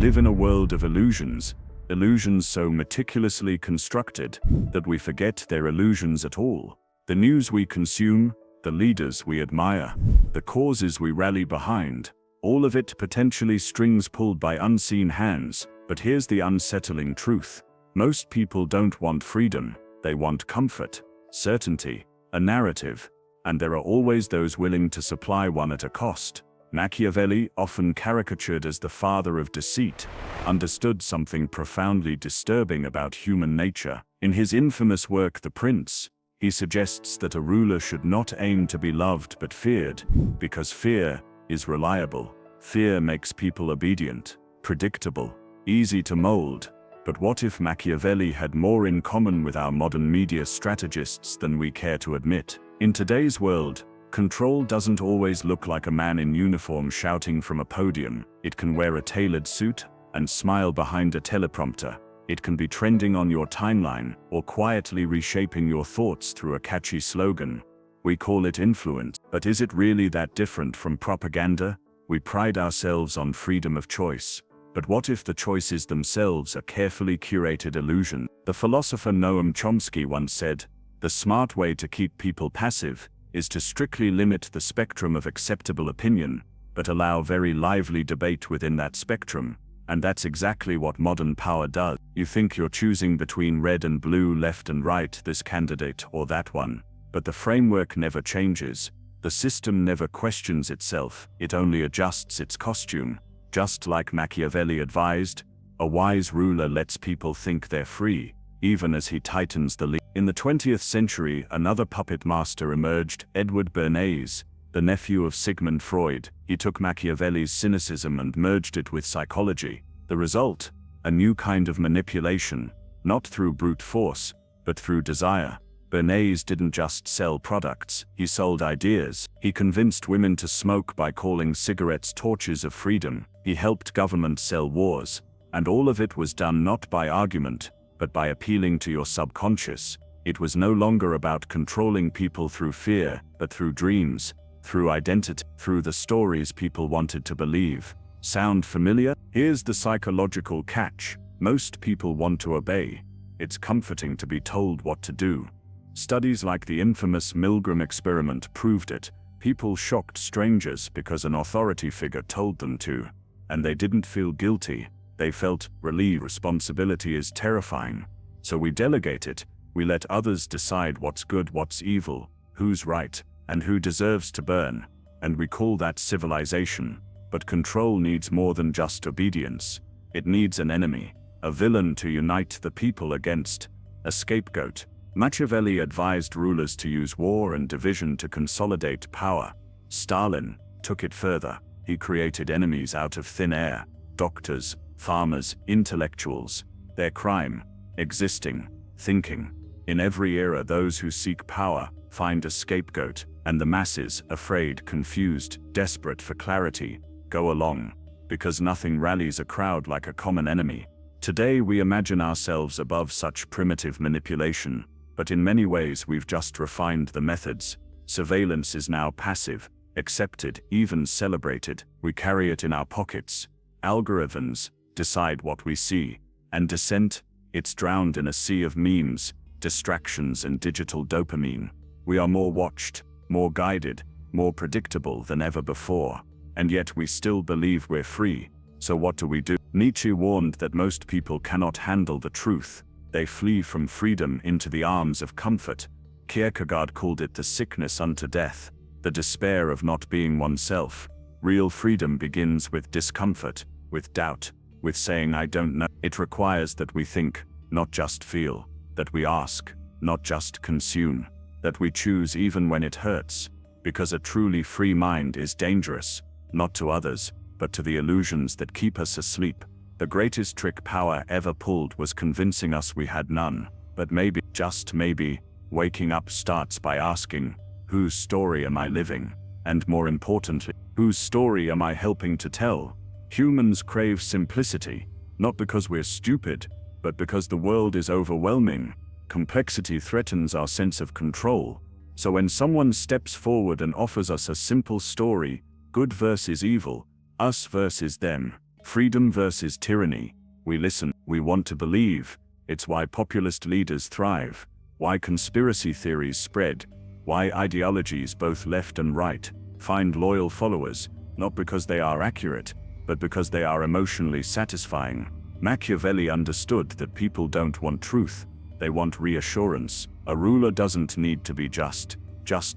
live in a world of illusions, illusions so meticulously constructed that we forget they're illusions at all. The news we consume, the leaders we admire, the causes we rally behind, all of it potentially strings pulled by unseen hands. But here's the unsettling truth. Most people don't want freedom, they want comfort, certainty, a narrative, and there are always those willing to supply one at a cost. Machiavelli, often caricatured as the father of deceit, understood something profoundly disturbing about human nature. In his infamous work The Prince, he suggests that a ruler should not aim to be loved but feared, because fear is reliable. Fear makes people obedient, predictable, easy to mold. But what if Machiavelli had more in common with our modern media strategists than we care to admit? In today's world, control doesn't always look like a man in uniform shouting from a podium. It can wear a tailored suit and smile behind a teleprompter. It can be trending on your timeline or quietly reshaping your thoughts through a catchy slogan. We call it influence, but is it really that different from propaganda? We pride ourselves on freedom of choice. But what if the choices themselves are carefully curated illusions? The philosopher Noam Chomsky once said, "The smart way to keep people passive is to strictly limit the spectrum of acceptable opinion, but allow very lively debate within that spectrum." And that's exactly what modern power does. You think you're choosing between red and blue, left and right, this candidate or that one. But the framework never changes. The system never questions itself, it only adjusts its costume. Just like Machiavelli advised, a wise ruler lets people think they're free, even as he tightens the leash. In the 20th century, another puppet master emerged, Edward Bernays, the nephew of Sigmund Freud. He took Machiavelli's cynicism and merged it with psychology. The result? A new kind of manipulation, not through brute force, but through desire. Bernays didn't just sell products, he sold ideas. He convinced women to smoke by calling cigarettes torches of freedom. He helped governments sell wars. And all of it was done not by argument, but by appealing to your subconscious. It was no longer about controlling people through fear, but through dreams, through identity, through the stories people wanted to believe. Sound familiar? Here's the psychological catch. Most people want to obey. It's comforting to be told what to do. Studies like the infamous Milgram experiment proved it. People shocked strangers because an authority figure told them to. And they didn't feel guilty. They felt relieved. Responsibility is terrifying. So we delegate it. We let others decide what's good, what's evil, who's right, and who deserves to burn. And we call that civilization. But control needs more than just obedience. It needs an enemy, a villain to unite the people against, a scapegoat. Machiavelli advised rulers to use war and division to consolidate power. Stalin took it further. He created enemies out of thin air: doctors, farmers, intellectuals. Their crime: existing, thinking. In every era, those who seek power find a scapegoat, and the masses, afraid, confused, desperate for clarity, go along, because nothing rallies a crowd like a common enemy. Today we imagine ourselves above such primitive manipulation, but in many ways we've just refined the methods. Surveillance is now passive, accepted, even celebrated. We carry it in our pockets. Algorithms decide what we see, and dissent, it's drowned in a sea of memes, distractions and digital dopamine. We are more watched, more guided, more predictable than ever before, and yet we still believe we're free. So what do? Nietzsche warned that most people cannot handle the truth. They flee from freedom into the arms of comfort. Kierkegaard called it the sickness unto death, the despair of not being oneself. Real freedom begins with discomfort, with doubt, with saying I don't know. It requires that we think, not just feel, that we ask, not just consume, that we choose even when it hurts, because a truly free mind is dangerous, not to others, but to the illusions that keep us asleep. The greatest trick power ever pulled was convincing us we had none. But maybe, just maybe, waking up starts by asking, whose story am I living? And more importantly, whose story am I helping to tell? Humans crave simplicity, not because we're stupid, but because the world is overwhelming. Complexity threatens our sense of control. So when someone steps forward and offers us a simple story, good versus evil, us versus them, Freedom versus tyranny. We listen, we want to believe. It's why populist leaders thrive, why conspiracy theories spread, why ideologies both left and right find loyal followers, not because they are accurate, but because they are emotionally satisfying. Machiavelli understood that people don't want truth, they want reassurance. A ruler doesn't need to be just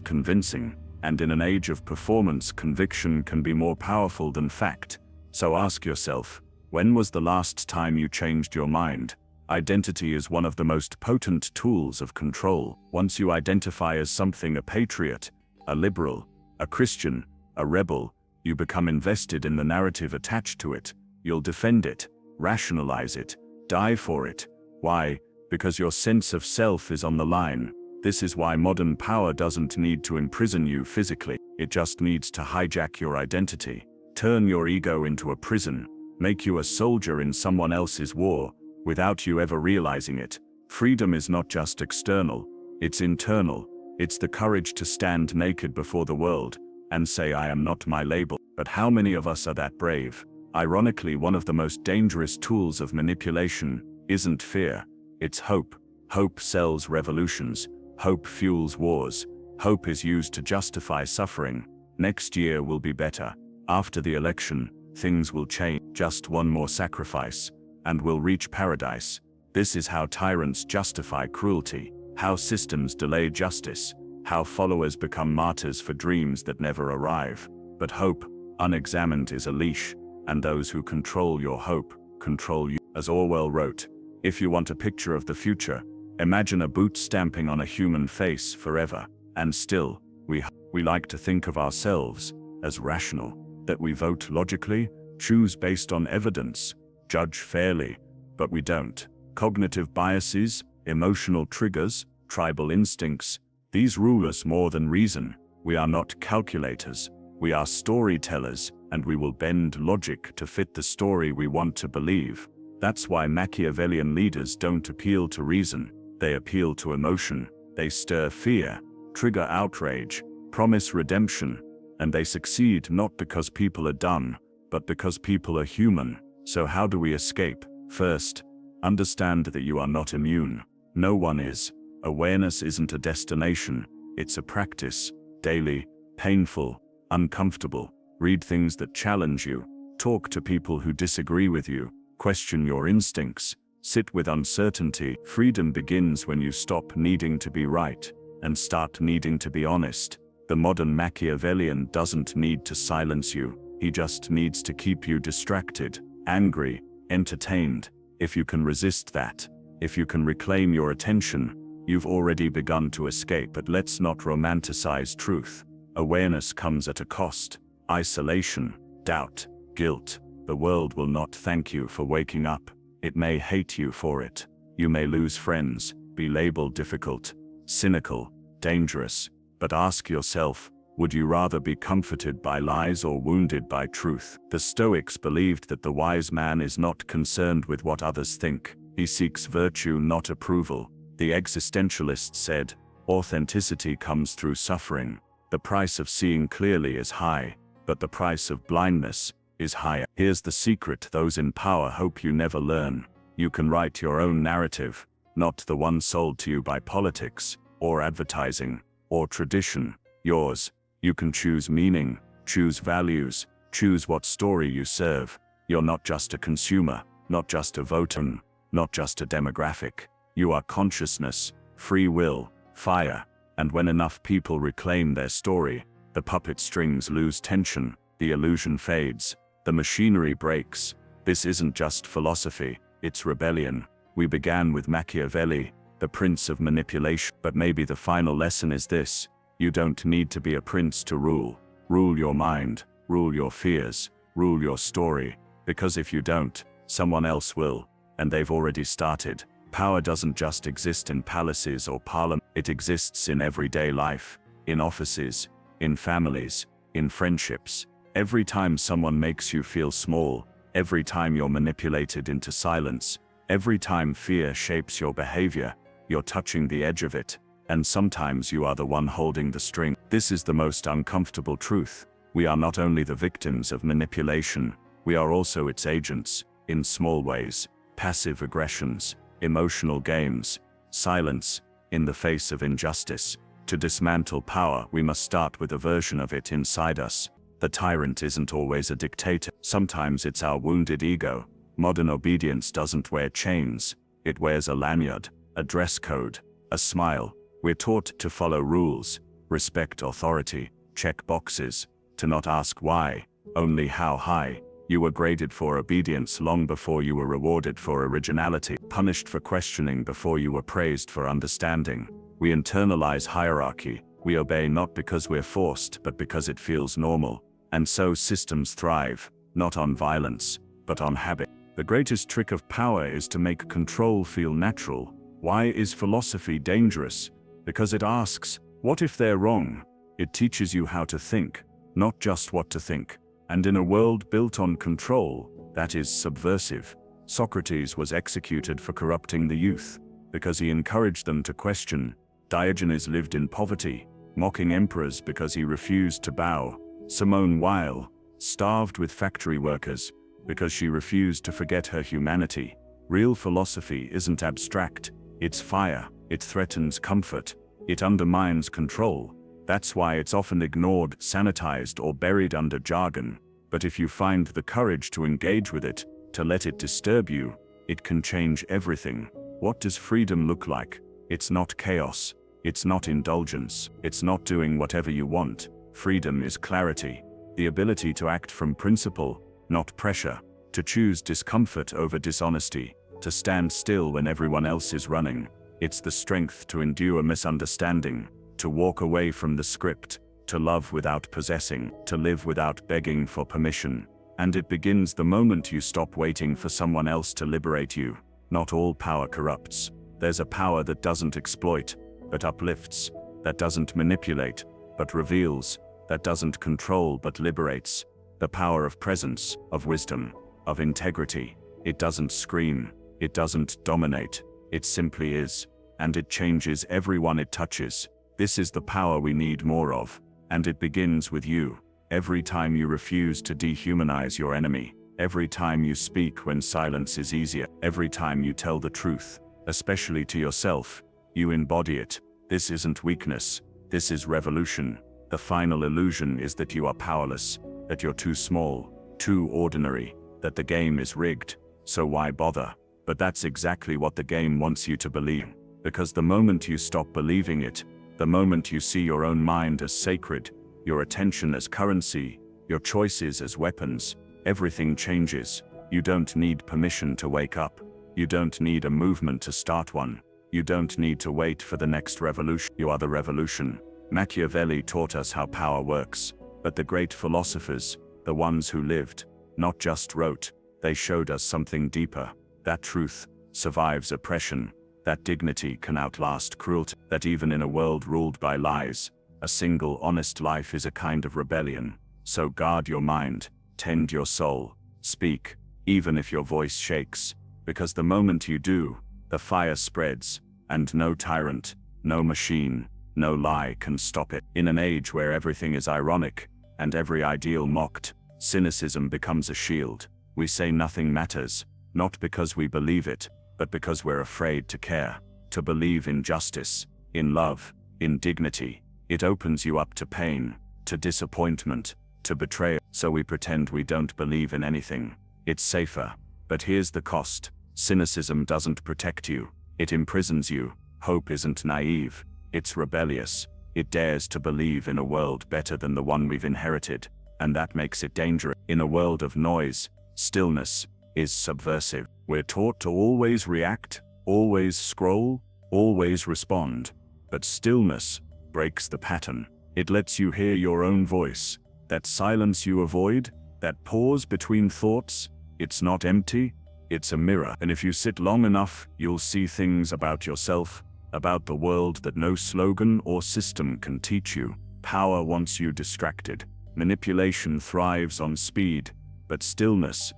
convincing, and in an age of performance, conviction can be more powerful than fact. So ask yourself, when was the last time you changed your mind? Identity is one of the most potent tools of control. Once you identify as something, a patriot, a liberal, a Christian, a rebel, you become invested in the narrative attached to it. You'll defend it, rationalize it, die for it. Why? Because your sense of self is on the line. This is why modern power doesn't need to imprison you physically. It just needs to hijack your identity, turn your ego into a prison, make you a soldier in someone else's war, without you ever realizing it. Freedom is not just external, it's internal. It's the courage to stand naked before the world and say, I am not my label. But how many of us are that brave? Ironically, one of the most dangerous tools of manipulation isn't fear, it's hope. Hope sells revolutions. Hope fuels wars. Hope is used to justify suffering. Next year will be better. After the election, things will change. Just one more sacrifice, and we'll reach paradise. This is how tyrants justify cruelty, how systems delay justice, how followers become martyrs for dreams that never arrive. But hope, unexamined, is a leash, and those who control your hope, control you. As Orwell wrote, if you want a picture of the future, imagine a boot stamping on a human face forever. And still, we like to think of ourselves as rational, that we vote logically, choose based on evidence, judge fairly, but we don't. Cognitive biases, emotional triggers, tribal instincts, these rule us more than reason. We are not calculators, we are storytellers, and we will bend logic to fit the story we want to believe. That's why Machiavellian leaders don't appeal to reason, they appeal to emotion. They stir fear, trigger outrage, promise redemption, and they succeed not because people are dumb, but because people are human. So how do we escape? First, understand that you are not immune. No one is. Awareness isn't a destination, it's a practice. Daily, painful, uncomfortable. Read things that challenge you. Talk to people who disagree with you. Question your instincts. Sit with uncertainty. Freedom begins when you stop needing to be right and start needing to be honest. The modern Machiavellian doesn't need to silence you. He just needs to keep you distracted, angry, entertained. If you can resist that, if you can reclaim your attention, you've already begun to escape. But let's not romanticize truth. Awareness comes at a cost. Isolation, doubt, guilt. The world will not thank you for waking up. It may hate you for it. You may lose friends, be labeled difficult, cynical, dangerous. But ask yourself, would you rather be comforted by lies or wounded by truth? The Stoics believed that the wise man is not concerned with what others think. He seeks virtue, not approval. The existentialists said, authenticity comes through suffering. The price of seeing clearly is high, but the price of blindness is higher. Here's the secret those in power hope you never learn. You can write your own narrative, not the one sold to you by politics, or advertising, or tradition. Yours. You can choose meaning, choose values, choose what story you serve. You're not just a consumer, not just a voter, not just a demographic. You are consciousness, free will, fire. And when enough people reclaim their story, the puppet strings lose tension, the illusion fades, the machinery breaks. This isn't just philosophy, it's rebellion. We began with Machiavelli, the prince of manipulation. But maybe the final lesson is this: you don't need to be a prince to rule. Rule your mind, rule your fears, rule your story. Because if you don't, someone else will, and they've already started. Power doesn't just exist in palaces or parliament, it exists in everyday life, in offices, in families, in friendships. Every time someone makes you feel small, every time you're manipulated into silence, every time fear shapes your behavior, you're touching the edge of it, and sometimes you are the one holding the string. This is the most uncomfortable truth. We are not only the victims of manipulation, we are also its agents, in small ways, passive aggressions, emotional games, silence, in the face of injustice. To dismantle power, we must start with a version of it inside us. The tyrant isn't always a dictator. Sometimes it's our wounded ego. Modern obedience doesn't wear chains. It wears a lanyard, a dress code, a smile. We're taught to follow rules, respect authority, check boxes, to not ask why, only how high. You were graded for obedience long before you were rewarded for originality, punished for questioning before you were praised for understanding. We internalize hierarchy. We obey not because we're forced, but because it feels normal. And so systems thrive, not on violence, but on habit. The greatest trick of power is to make control feel natural. Why is philosophy dangerous? Because it asks, what if they're wrong? It teaches you how to think, not just what to think. And in a world built on control, that is subversive. Socrates was executed for corrupting the youth, because he encouraged them to question. Diogenes lived in poverty, mocking emperors because he refused to bow. Simone Weil starved with factory workers, because she refused to forget her humanity. Real philosophy isn't abstract, it's fire. It threatens comfort. It undermines control. That's why it's often ignored, sanitized, or buried under jargon. But if you find the courage to engage with it, to let it disturb you, it can change everything. What does freedom look like? It's not chaos. It's not indulgence. It's not doing whatever you want. Freedom is clarity. The ability to act from principle, not pressure. To choose discomfort over dishonesty. To stand still when everyone else is running. It's the strength to endure misunderstanding. To walk away from the script. To love without possessing. To live without begging for permission. And it begins the moment you stop waiting for someone else to liberate you. Not all power corrupts. There's a power that doesn't exploit, but uplifts. That doesn't manipulate, but reveals. That doesn't control, but liberates. The power of presence, of wisdom, of integrity. It doesn't scream. It doesn't dominate. It simply is. And it changes everyone it touches. This is the power we need more of. And it begins with you. Every time you refuse to dehumanize your enemy. Every time you speak when silence is easier. Every time you tell the truth, especially to yourself, you embody it. This isn't weakness. This is revolution. The final illusion is that you are powerless, that you're too small, too ordinary, that the game is rigged. So why bother? But that's exactly what the game wants you to believe. Because the moment you stop believing it, the moment you see your own mind as sacred, your attention as currency, your choices as weapons, everything changes. You don't need permission to wake up. You don't need a movement to start one. You don't need to wait for the next revolution. You are the revolution. Machiavelli taught us how power works. But the great philosophers, the ones who lived, not just wrote, they showed us something deeper. That truth survives oppression. That dignity can outlast cruelty. That even in a world ruled by lies, a single honest life is a kind of rebellion. So guard your mind, tend your soul, speak, even if your voice shakes. Because the moment you do, the fire spreads, and no tyrant, no machine, no lie can stop it. In an age where everything is ironic, and every ideal mocked, cynicism becomes a shield. We say nothing matters, not because we believe it, but because we're afraid to care. To believe in justice, in love, in dignity. It opens you up to pain, to disappointment, to betrayal. So we pretend we don't believe in anything. It's safer. But here's the cost. Cynicism doesn't protect you. It imprisons you. Hope isn't naive. It's rebellious. It dares to believe in a world better than the one we've inherited. And that makes it dangerous. In a world of noise, stillness is subversive. We're taught to always react, always scroll, always respond. But stillness breaks the pattern. It lets you hear your own voice. That silence you avoid, that pause between thoughts, it's not empty, it's a mirror. And if you sit long enough, you'll see things about yourself, about the world that no slogan or system can teach you. Power wants you distracted. Manipulation thrives on speed. But stillness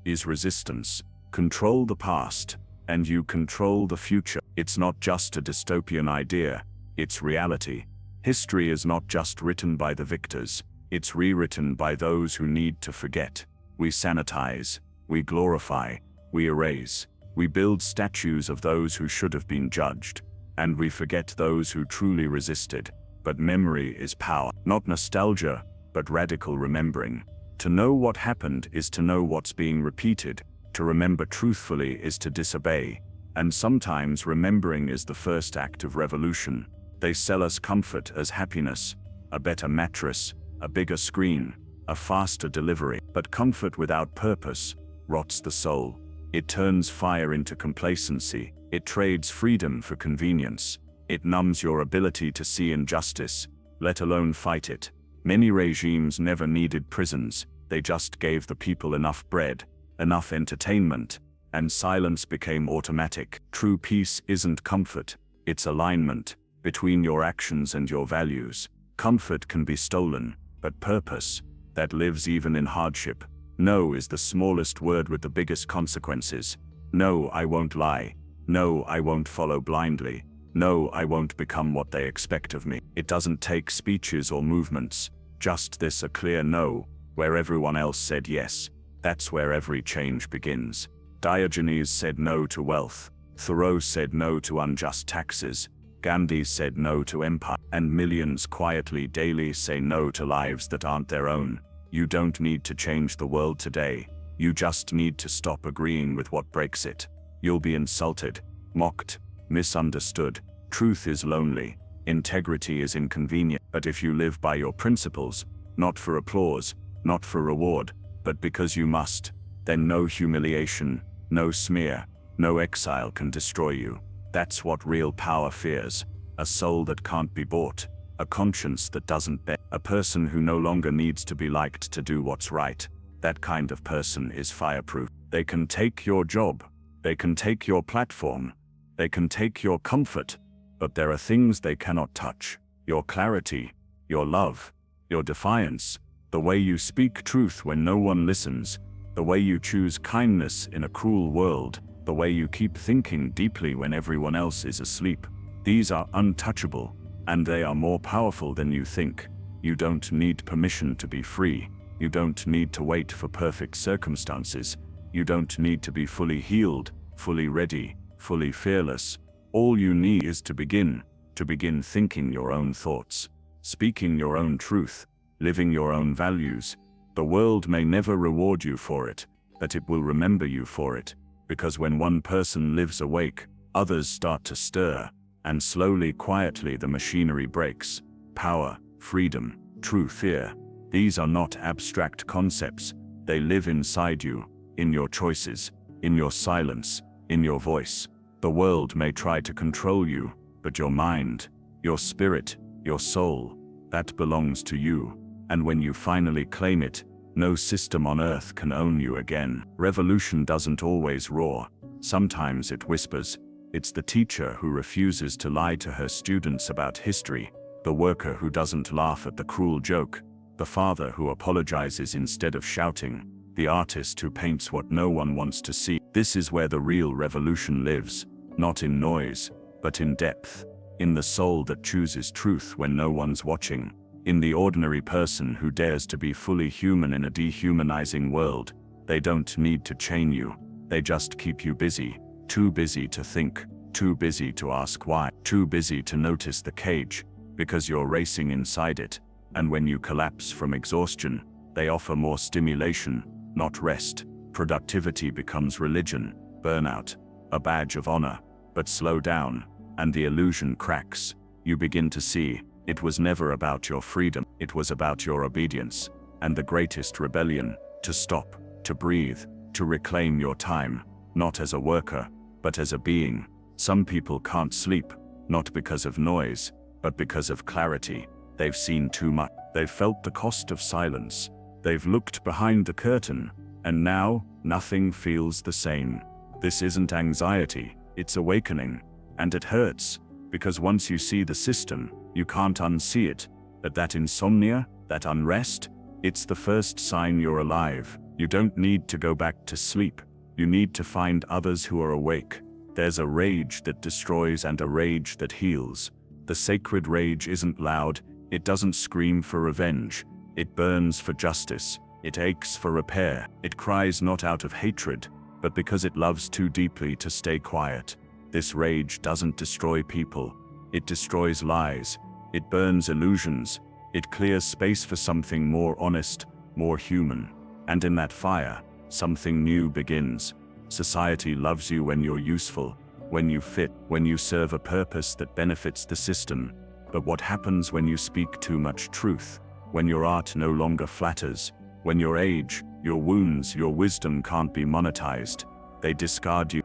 is resistance. Control the past, and you control the future. It's not just a dystopian idea, it's reality. History is not just written by the victors, it's rewritten by those who need to forget. We sanitize, we glorify, we erase, we build statues of those who should have been judged, and we forget those who truly resisted. But memory is power, not nostalgia, but radical remembering. To know what happened is to know what's being repeated. To remember truthfully is to disobey. And sometimes remembering is the first act of revolution. They sell us comfort as happiness, a better mattress, a bigger screen, a faster delivery. But comfort without purpose rots the soul. It turns fire into complacency. It trades freedom for convenience. It numbs your ability to see injustice, let alone fight it. Many regimes never needed prisons. They just gave the people enough bread, enough entertainment, and silence became automatic. True peace isn't comfort, it's alignment between your actions and your values. Comfort can be stolen, but purpose, that lives even in hardship. No is the smallest word with the biggest consequences. No, I won't lie. No, I won't follow blindly. No, I won't become what they expect of me. It doesn't take speeches or movements, just this: a clear no, where everyone else said yes. That's where every change begins. Diogenes said no to wealth. Thoreau said no to unjust taxes. Gandhi said no to empire. And millions quietly daily say no to lives that aren't their own. You don't need to change the world today. You just need to stop agreeing with what breaks it. You'll be insulted, mocked, misunderstood. Truth is lonely. Integrity is inconvenient. But if you live by your principles, not for applause, not for reward, but because you must, then no humiliation, no smear, no exile can destroy you. That's what real power fears. A soul that can't be bought, a conscience that doesn't bend, a person who no longer needs to be liked to do what's right. That kind of person is fireproof. They can take your job, they can take your platform, they can take your comfort, but there are things they cannot touch. Your clarity, your love, your defiance, the way you speak truth when no one listens, the way you choose kindness in a cruel world, the way you keep thinking deeply when everyone else is asleep. These are untouchable, and they are more powerful than you think. You don't need permission to be free. You don't need to wait for perfect circumstances. You don't need to be fully healed, fully ready, fully fearless. All you need is to begin thinking your own thoughts, speaking your own truth, living your own values. The world may never reward you for it, but it will remember you for it, because when one person lives awake, others start to stir, and slowly, quietly the machinery breaks. Power, freedom, true fear. These are not abstract concepts. They live inside you, in your choices, in your silence, in your voice. The world may try to control you, but your mind, your spirit, your soul, that belongs to you. And when you finally claim it, no system on earth can own you again. Revolution doesn't always roar. Sometimes it whispers. It's the teacher who refuses to lie to her students about history, the worker who doesn't laugh at the cruel joke, the father who apologizes instead of shouting, the artist who paints what no one wants to see. This is where the real revolution lives, not in noise, but in depth, in the soul that chooses truth when no one's watching, in the ordinary person who dares to be fully human in a dehumanizing world. They don't need to chain you, they just keep you busy, too busy to think, too busy to ask why, too busy to notice the cage, because you're racing inside it. And when you collapse from exhaustion, they offer more stimulation, not rest. Productivity becomes religion, burnout, a badge of honor. But slow down, and the illusion cracks. You begin to see, it was never about your freedom, it was about your obedience. And the greatest rebellion, to stop, to breathe, to reclaim your time, not as a worker, but as a being. Some people can't sleep, not because of noise, but because of clarity. They've seen too much. They've felt the cost of silence. They've looked behind the curtain, and now, nothing feels the same. This isn't anxiety, it's awakening. And it hurts, because once you see the system, you can't unsee it. But that insomnia, that unrest, it's the first sign you're alive. You don't need to go back to sleep. You need to find others who are awake. There's a rage that destroys and a rage that heals. The sacred rage isn't loud, it doesn't scream for revenge. It burns for justice, It aches for repair. It cries not out of hatred, but because it loves too deeply to stay quiet. This rage doesn't destroy people. It destroys lies. It burns illusions. It clears space for something more honest, more human. And in that fire, something new begins. Society loves you when you're useful, when you fit, when you serve a purpose that benefits the system. But what happens when you speak too much truth? When your art no longer flatters? When your age, your wounds, your wisdom can't be monetized? They discard you.